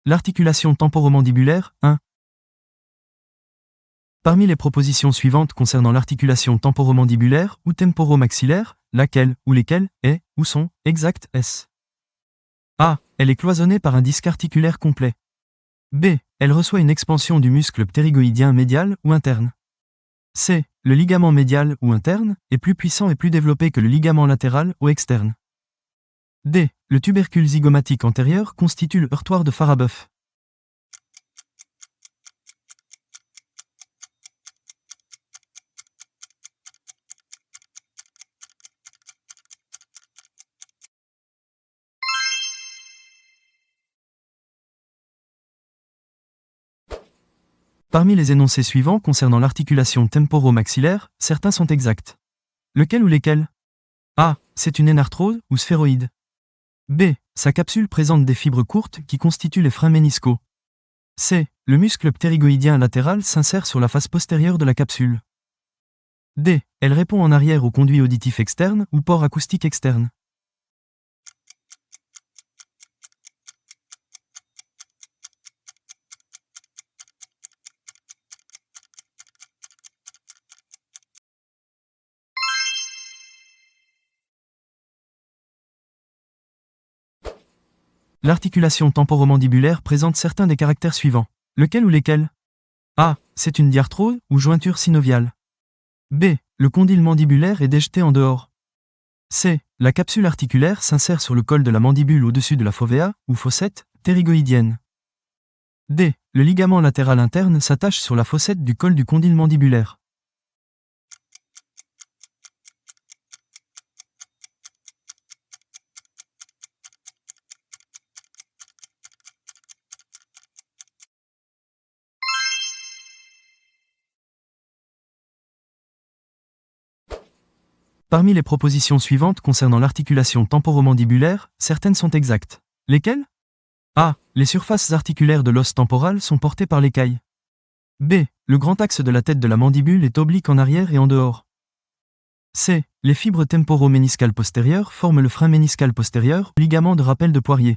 L'articulation temporomandibulaire, 1. Parmi les propositions suivantes concernant l'articulation temporomandibulaire ou temporomaxillaire, laquelle ou lesquelles est ou sont exactes S. A. Elle est cloisonnée par un disque articulaire complet. B. Elle reçoit une expansion du muscle ptérygoïdien médial ou interne. C. Le ligament médial ou interne est plus puissant et plus développé que le ligament latéral ou externe. D. Le tubercule zygomatique antérieur constitue le heurtoir de Farabeuf. Parmi les énoncés suivants concernant l'articulation temporo-maxillaire, certains sont exacts. Lequel ou lesquels? A. C'est une énarthrose ou sphéroïde. B. Sa capsule présente des fibres courtes qui constituent les freins méniscaux. C. Le muscle ptérygoïdien latéral s'insère sur la face postérieure de la capsule. D. Elle répond en arrière au conduit auditif externe ou port acoustique externe. L'articulation temporomandibulaire présente certains des caractères suivants. Lequel ou lesquels? A. C'est une diarthrose ou jointure synoviale. B. Le condyle mandibulaire est déjeté en dehors. C. La capsule articulaire s'insère sur le col de la mandibule au-dessus de la fovea, ou fossette, ptérygoïdienne. D. Le ligament latéral interne s'attache sur la fossette du col du condyle mandibulaire. Parmi les propositions suivantes concernant l'articulation temporomandibulaire, certaines sont exactes. Lesquelles? A. Les surfaces articulaires de l'os temporal sont portées par l'écaille. B. Le grand axe de la tête de la mandibule est oblique en arrière et en dehors. C. Les fibres temporo-méniscales postérieures forment le frein méniscal postérieur, ligament de rappel de Poirier.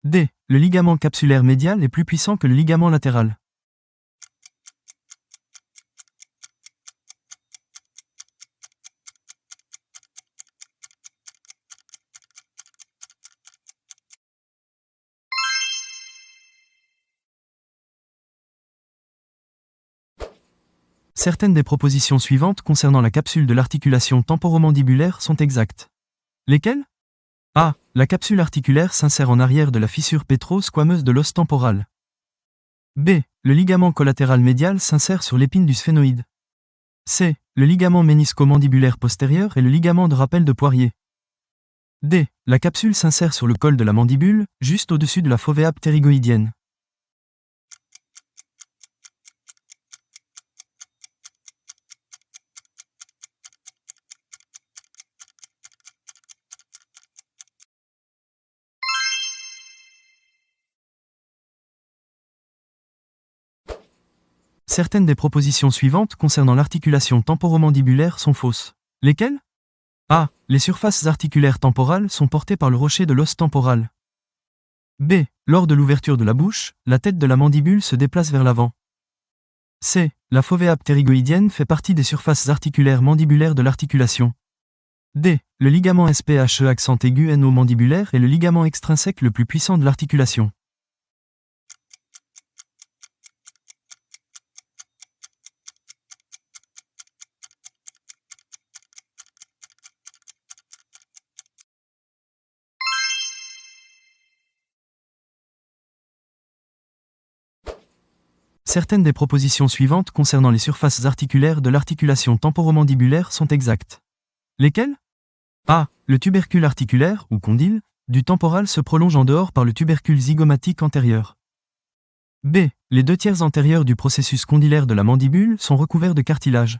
D. Le ligament capsulaire médial est plus puissant que le ligament latéral. Certaines des propositions suivantes concernant la capsule de l'articulation temporomandibulaire sont exactes. Lesquelles? A. La capsule articulaire s'insère en arrière de la fissure pétro-squameuse de l'os temporal. B. Le ligament collatéral médial s'insère sur l'épine du sphénoïde. C. Le ligament ménisco-mandibulaire postérieur et le ligament de rappel de Poirier. D. La capsule s'insère sur le col de la mandibule, juste au-dessus de la fovea ptérygoïdienne. Certaines des propositions suivantes concernant l'articulation temporomandibulaire sont fausses. Lesquelles? A. Les surfaces articulaires temporales sont portées par le rocher de l'os temporal. B. Lors de l'ouverture de la bouche, la tête de la mandibule se déplace vers l'avant. C. La fovea ptérygoïdienne fait partie des surfaces articulaires mandibulaires de l'articulation. D. Le ligament SPHE accent aigu NO mandibulaire est le ligament extrinsèque le plus puissant de l'articulation. Certaines des propositions suivantes concernant les surfaces articulaires de l'articulation temporomandibulaire sont exactes. Lesquelles? A. Le tubercule articulaire, ou condyle, du temporal se prolonge en dehors par le tubercule zygomatique antérieur. B. Les 2/3 antérieurs du processus condylaire de la mandibule sont recouverts de cartilage.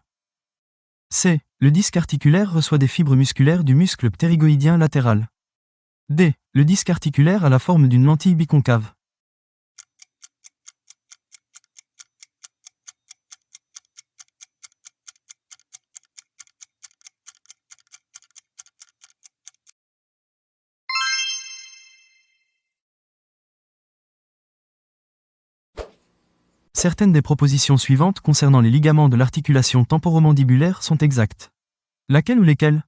C. Le disque articulaire reçoit des fibres musculaires du muscle ptérygoïdien latéral. D. Le disque articulaire a la forme d'une lentille biconcave. Certaines des propositions suivantes concernant les ligaments de l'articulation temporomandibulaire sont exactes. Laquelle ou lesquelles?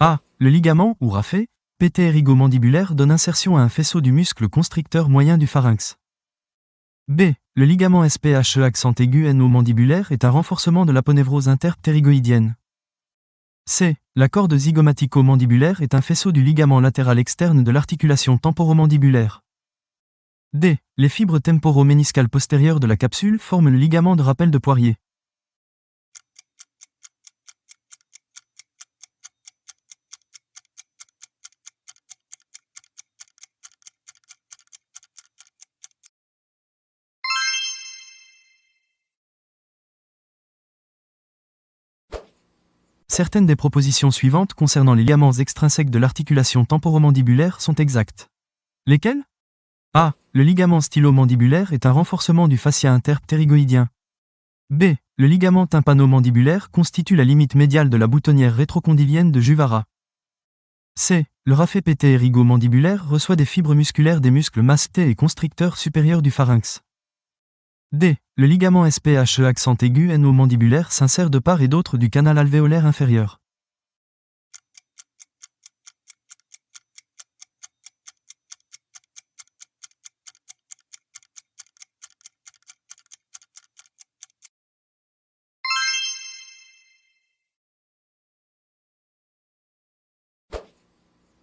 A. Le ligament, ou raphé, ptérygo-mandibulaire donne insertion à un faisceau du muscle constricteur moyen du pharynx. B. Le ligament SPHE accent aigu no-mandibulaire est un renforcement de l'aponévrose interptérygoïdienne. C. La corde zygomatico-mandibulaire est un faisceau du ligament latéral externe de l'articulation temporomandibulaire. D. Les fibres temporo-méniscales postérieures de la capsule forment le ligament de rappel de Poirier. Certaines des propositions suivantes concernant les ligaments extrinsèques de l'articulation temporomandibulaire sont exactes. Lesquelles? A. Le ligament stylo-mandibulaire est un renforcement du fascia interptérygoïdien. B. Le ligament tympano-mandibulaire constitue la limite médiale de la boutonnière rétrocondylienne de Juvara. C. Le raphé ptérygo-mandibulaire reçoit des fibres musculaires des muscles massetés et constricteurs supérieurs du pharynx. D. Le ligament SPHE accent aigu no-mandibulaire s'insère de part et d'autre du canal alvéolaire inférieur.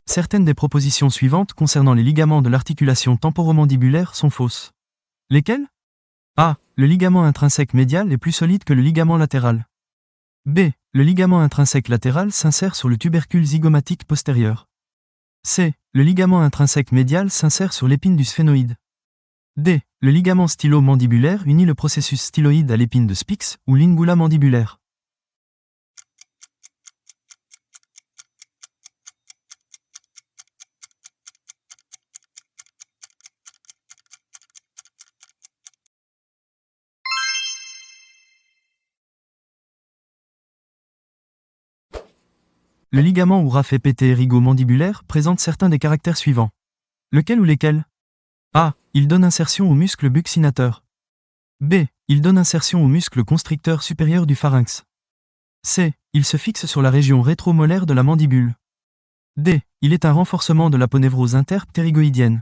Certaines des propositions suivantes concernant les ligaments de l'articulation temporomandibulaire sont fausses. Lesquelles? A. Le ligament intrinsèque médial est plus solide que le ligament latéral. B. Le ligament intrinsèque latéral s'insère sur le tubercule zygomatique postérieur. C. Le ligament intrinsèque médial s'insère sur l'épine du sphénoïde. D. Le ligament stylo-mandibulaire unit le processus styloïde à l'épine de Spix ou l'ingula mandibulaire. Le ligament ou raphé ptérygo-mandibulaire présente certains des caractères suivants. Lequel ou lesquels? A. Il donne insertion au muscle buccinateur. B. Il donne insertion au muscle constricteur supérieur du pharynx. C. Il se fixe sur la région rétromolaire de la mandibule. D. Il est un renforcement de l'aponévrose interptérygoïdienne.